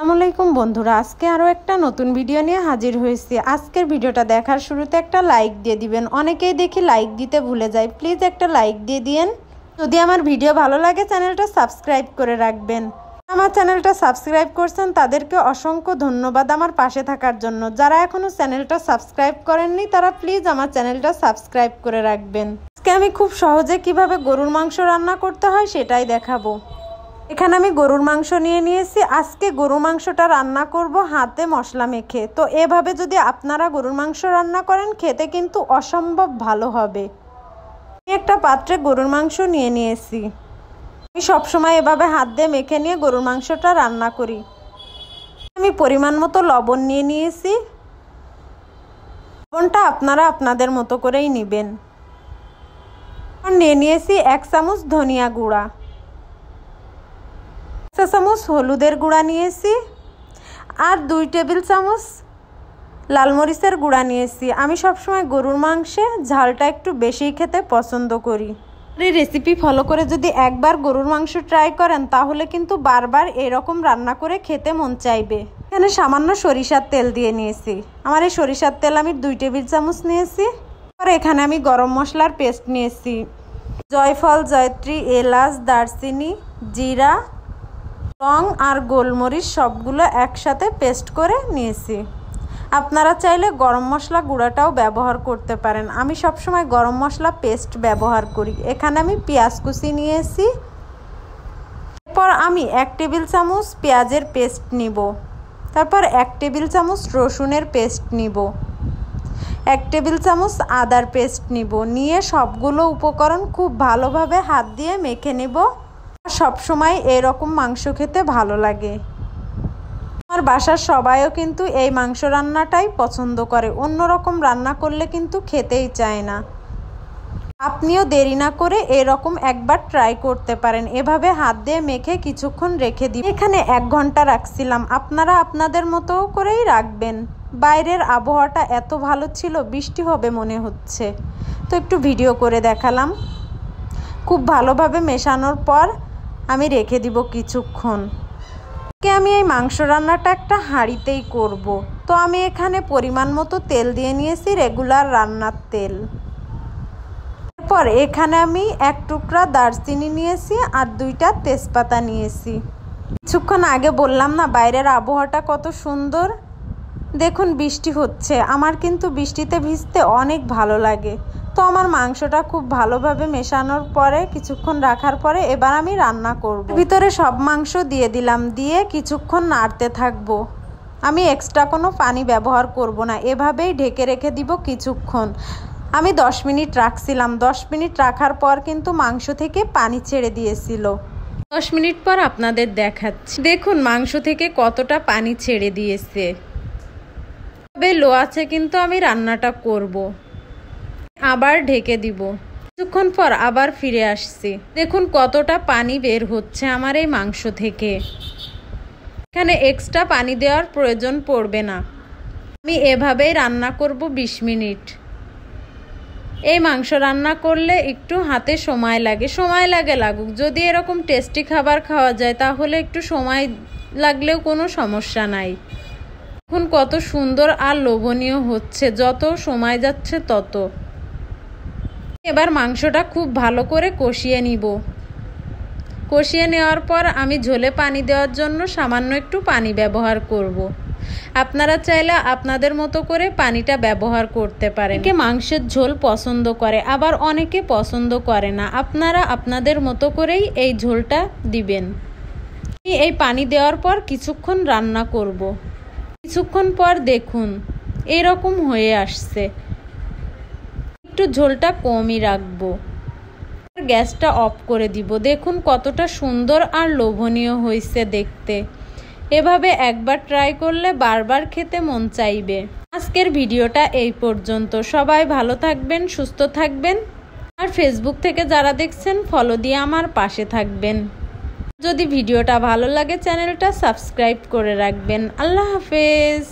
আসসালামু আলাইকুম বন্ধুরা, আজকে আরও একটা নতুন ভিডিও নিয়ে হাজির হয়েছি। আজকের ভিডিওটা দেখার শুরুতে একটা লাইক দিয়ে দিবেন। অনেকেই দেখি লাইক দিতে ভুলে যায়, প্লিজ একটা লাইক দিয়ে দিয়েন। যদি আমার ভিডিও ভালো লাগে চ্যানেলটা সাবস্ক্রাইব করে রাখবেন। আমার চ্যানেলটা সাবস্ক্রাইব করছেন তাদেরকে অসংখ্য ধন্যবাদ আমার পাশে থাকার জন্য। যারা এখনও চ্যানেলটা সাবস্ক্রাইব করেননি তারা প্লিজ আমার চ্যানেলটা সাবস্ক্রাইব করে রাখবেন। আজকে আমি খুব সহজে কিভাবে গরুর মাংস রান্না করতে হয় সেটাই দেখাবো। এখানে আমি গরুর মাংস নিয়ে নিয়েছি। আজকে গরুর মাংসটা রান্না করব হাতে মশলা মেখে। তো এভাবে যদি আপনারা গরুর মাংস রান্না করেন খেতে কিন্তু অসম্ভব ভালো হবে। আমি একটা পাত্রে গরুর মাংস নিয়ে নিয়েছি। আমি সবসময় এভাবে হাত দিয়ে মেখে নিয়ে গরুর মাংসটা রান্না করি। আমি পরিমাণ মতো লবণ নিয়ে নিয়েছি। লবণটা আপনারা আপনাদের মতো করেই নেবেন। নিয়ে নিয়েছি 1 চামচ ধনিয়া গুঁড়া, 1 চামচ হলুদের গুঁড়া নিয়েছি, আর 2 টেবিল চামচ লাল মরিচের গুঁড়া নিয়েছি। আমি সবসময় গরুর মাংসে ঝালটা একটু বেশি খেতে পছন্দ করি। এই রেসিপি ফলো করে যদি একবার গরুর মাংস ট্রাই করেন তাহলে কিন্তু বারবার এরকম রান্না করে খেতে মন চাইবে। এখানে সামান্য সরিষার তেল দিয়ে নিয়েছি। আমার এই সরিষার তেল আমি 2 টেবিল চামচ নিয়েছি। আর এখানে আমি গরম মশলার পেস্ট নিয়েছি। জয়ফল, জয়ত্রী, এলাচ, দারচিনি, জিরা, লং আর গোলমরিচ সবগুলো একসাথে পেস্ট করে নিয়েছি। আপনারা চাইলে গরম মশলা গুঁড়াটাও ব্যবহার করতে পারেন। আমি সবসময় গরম মশলা পেস্ট ব্যবহার করি। এখানে আমি পেঁয়াজ কুচি নিয়েছি। এরপর আমি 1 টেবিল চামচ পেঁয়াজের পেস্ট নিব। তারপর 1 টেবিল চামচ রসুনের পেস্ট নিব, 1 টেবিল চামচ আদার পেস্ট নিব। নিয়ে সবগুলো উপকরণ খুব ভালোভাবে হাত দিয়ে মেখে নেব। সবসময় এরকম মাংস খেতে ভালো লাগে। আমার বাসার সবাইও কিন্তু এই মাংস রান্নাটাই পছন্দ করে। অন্যরকম রান্না করলে কিন্তু খেতেই চায় না। আপনিও দেরি না করে এরকম একবার ট্রাই করতে পারেন। এভাবে হাত দিয়ে মেখে কিছুক্ষণ রেখে দিন। এখানে 1 ঘন্টা রাখছিলাম, আপনারা আপনাদের মতো করেই রাখবেন। বাইরের আবহাওয়াটা এত ভালো ছিল, বৃষ্টি হবে মনে হচ্ছে, তো একটু ভিডিও করে দেখালাম। খুব ভালোভাবে মেশানোর পর আমি রেখে দিব কিছুক্ষণ। আমি এই মাংস রান্নাটা একটা হাঁড়িতেই করব। তো আমি এখানে পরিমাণ মতো তেল দিয়ে নিয়েছি, রেগুলার রান্নার তেল। এরপর এখানে আমি 1 টুকরা দারচিনি নিয়েছি আর 2টা তেজপাতা নিয়েছি। কিছুক্ষণ আগে বললাম না বাইরের আবহাওয়াটা কত সুন্দর। দেখুন বৃষ্টি হচ্ছে, আমার কিন্তু বৃষ্টিতে ভিজতে অনেক ভালো লাগে। তো আমার মাংসটা খুব ভালোভাবে মেশানোর পরে কিছুক্ষণ রাখার পরে এবার আমি রান্না করব। ভিতরে সব মাংস দিয়ে দিলাম, দিয়ে কিছুক্ষণ নাড়তে থাকবো। আমি এক্সট্রা কোনো পানি ব্যবহার করব না, এভাবেই ঢেকে রেখে দিব কিছুক্ষণ। আমি 10 মিনিট রাখছিলাম। 10 মিনিট রাখার পর কিন্তু মাংস থেকে পানি ছেড়ে দিয়েছিল। 10 মিনিট পর আপনাদের দেখাচ্ছি। দেখুন মাংস থেকে কতটা পানি ছেড়ে দিয়েছে। তবে লো আছে কিন্তু আমি রান্নাটা করব। আবার ঢেকে দিব। কিছুক্ষণ পর আবার ফিরে আসছি। দেখুন কতটা পানি বের হচ্ছে আমার এই মাংস থেকে। এখানে এক্সট্রা পানি দেওয়ার প্রয়োজন পড়বে না। আমি এভাবেই রান্না করব 20 মিনিট। এই মাংস রান্না করলে একটু হাতে সময় লাগে, লাগুক। যদি এরকম টেস্টি খাবার খাওয়া যায় তাহলে একটু সময় লাগলেও কোনো সমস্যা নাই। এখন কত সুন্দর আর লোভনীয় হচ্ছে, যত সময় যাচ্ছে তত। এবার মাংসটা খুব ভালো করে কষিয়ে নিব। কষিয়ে নেওয়ার পর আমি ঝোলে পানি দেওয়ার জন্য সামান্য একটু পানি ব্যবহার করব। আপনারা চাইলে আপনাদের মতো করে পানিটা ব্যবহার করতে পারেন। অনেকে মাংসের ঝোল পছন্দ করে, আবার অনেকে পছন্দ করে না। আপনারা আপনাদের মতো করেই এই ঝোলটা দিবেন। এই পানি দেওয়ার পর কিছুক্ষণ রান্না করব। কিছুক্ষণ পর দেখুন এরকম হয়ে আসছে। একটু ঝোলটা কমই রাখবো। গ্যাসটা অফ করে দিব। দেখুন কতটা সুন্দর আর লোভনীয় হয়েছে দেখতে। এভাবে একবার ট্রাই করলে বারবার খেতে মন চাইবে। আজকের ভিডিওটা এই পর্যন্ত। সবাই ভালো থাকবেন, সুস্থ থাকবেন। আর ফেসবুক থেকে যারা দেখছেন ফলো দিয়ে আমার পাশে থাকবেন। যদি ভিডিওটা ভালো লাগে চ্যানেলটা সাবস্ক্রাইব করে রাখবেন। আল্লাহ হাফেজ।